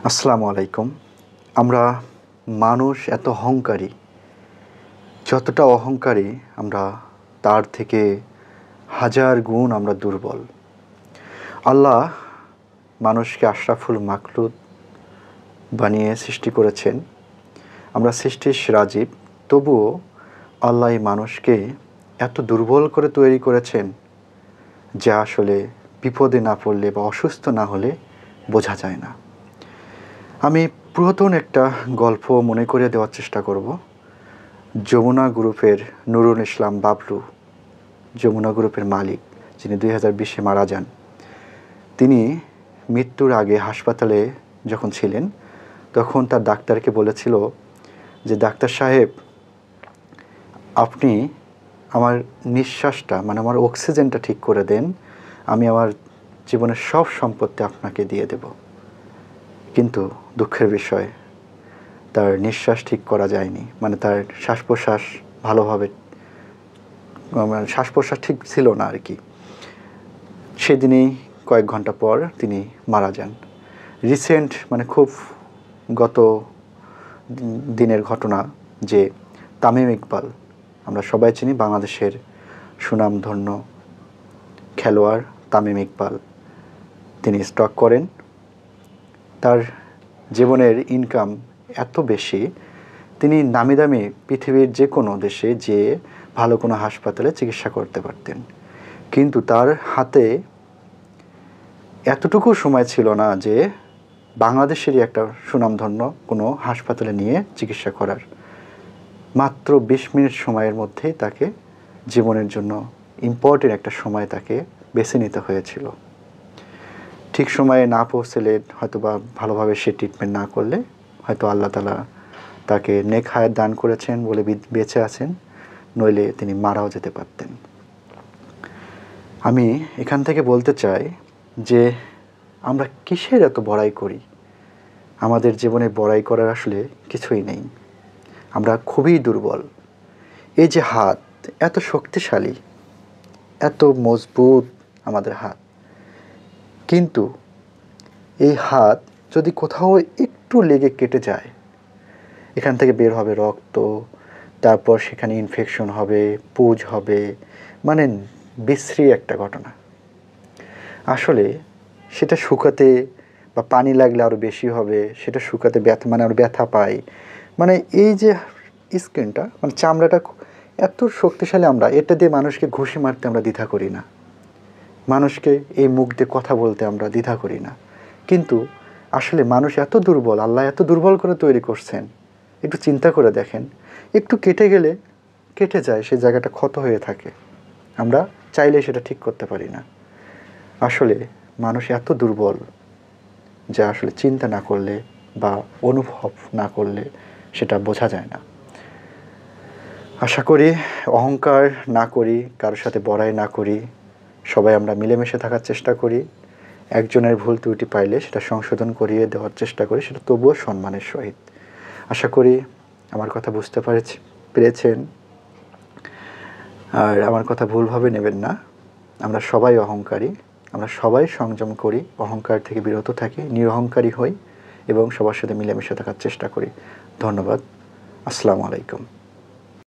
আসসালামু আলাইকুম। আমরা মানুষ এত অহংকারী, যতটা অহংকারী আমরা তার থেকে হাজার গুণ আমরা দুর্বল। আল্লাহ মানুষকে আশরাফুল মাখলুক বানিয়ে সৃষ্টি করেছেন। আমরা সৃষ্টির সেরা জীব, তবুও আল্লাহ এই মানুষকে এত দুর্বল করে তৈরি করেছেন যা আসলে বিপদে না পড়লে বা অসুস্থ না হলে বোঝা যায় না। আমি পুরাতন একটা গল্প মনে করিয়ে দেওয়ার চেষ্টা করব। যমুনা গ্রুপের নুরুল ইসলাম বাবলু, যমুনা গ্রুপের মালিক, যিনি 2020-এ মারা যান। তিনি মৃত্যুর আগে হাসপাতালে যখন ছিলেন তখন তার ডাক্তারকে বলেছিল যে, ডাক্তার সাহেব, আপনি আমার নিঃশ্বাসটা আমার অক্সিজেনটা ঠিক করে দেন, আমি আমার জীবনের সব সম্পত্তি আপনাকে দিয়ে দেব। কিন্তু দুঃখের বিষয়, তার নিঃশ্বাস ঠিক করা যায়নি। তার শ্বাস প্রশ্বাস ভালোভাবে শ্বাস প্রশ্বাস ঠিক ছিল না আর কি। সেদিনই কয়েক ঘন্টা পর তিনি মারা যান। রিসেন্ট খুব গত দিনের ঘটনা যে তামিম ইকবাল, আমরা সবাই চিনি, বাংলাদেশের সুনামধন্য খেলোয়াড় তামিম ইকবাল, তিনি স্ট্রোক করেন। তার জীবনের ইনকাম এত বেশি, তিনি নামি দামি পৃথিবীর যে কোনো দেশে যেয়ে ভালো কোনো হাসপাতালে চিকিৎসা করতে পারতেন, কিন্তু তার হাতে এতটুকু সময় ছিল না যে বাংলাদেশেরই একটা সুনামধন্য কোনো হাসপাতালে নিয়ে চিকিৎসা করার। মাত্র 20 মিনিট সময়ের মধ্যেই তাকে জীবনের জন্য ইম্পর্টেন্ট একটা সময় তাকে বেছে নিতে হয়েছিল। ঠিক সময়ে না পৌঁছলে হয়তো বা ভালোভাবে সে ট্রিটমেন্ট না করলে হয়তো আল্লাহ তাআলা তাকে নেক হায়াত দান করেছেন বলে বেঁচে আছেন, নইলে তিনি মারাও যেতে পারতেন। আমি এখান থেকে বলতে চাই যে আমরা কিসের এত বড়াই করি? আমাদের জীবনে বড়াই করার আসলে কিছুই নেই। আমরা খুবই দুর্বল। এই যে হাত, এত শক্তিশালী, এত মজবুত আমাদের হাত, কিন্তু এই হাত যদি কোথাও একটু লেগে কেটে যায়, এখান থেকে বের হবে রক্ত, তারপর সেখানে ইনফেকশন হবে, পুজ হবে, বিশ্রী একটা ঘটনা। আসলে সেটা শুকাতে বা পানি লাগলে আরও বেশি হবে, সেটা শুকাতে ব্যথা আরও ব্যথা পায়। এই যে স্কিনটা চামড়াটা এত শক্তিশালী, আমরা এটা দিয়ে মানুষকে ঘুষি মারতে আমরা দ্বিধা করি না, মানুষকে এই মুখ দিয়ে কথা বলতে আমরা দ্বিধা করি না। কিন্তু আসলে মানুষ এত দুর্বল, আল্লাহ এত দুর্বল করে তৈরি করছেন। একটু চিন্তা করে দেখেন, একটু কেটে গেলে কেটে যায়, সেই জায়গাটা ক্ষত হয়ে থাকে, আমরা চাইলে সেটা ঠিক করতে পারি না। আসলে মানুষ এত দুর্বল যা আসলে চিন্তা না করলে বা অনুভব না করলে সেটা বোঝা যায় না। আশা করি অহংকার না করি, কারোর সাথে বড়াই না করি, সবাই আমরা মিলেমিশে থাকার চেষ্টা করি। একজনের ভুল ত্রুটি পাইলে সেটা সংশোধন করিয়ে দেওয়ার চেষ্টা করি, সেটা তবুও সম্মানের সহিত। আশা করি আমার কথা বুঝতে পেরেছেন, আর আমার কথা ভুলভাবে নেবেন না। আমরা সবাই অহংকারী, আমরা সবাই সংযম করি, অহংকার থেকে বিরত থাকি, নিরহংকারী হই এবং সবার সাথে মিলেমিশে থাকার চেষ্টা করি। ধন্যবাদ। আসসালামু আলাইকুম।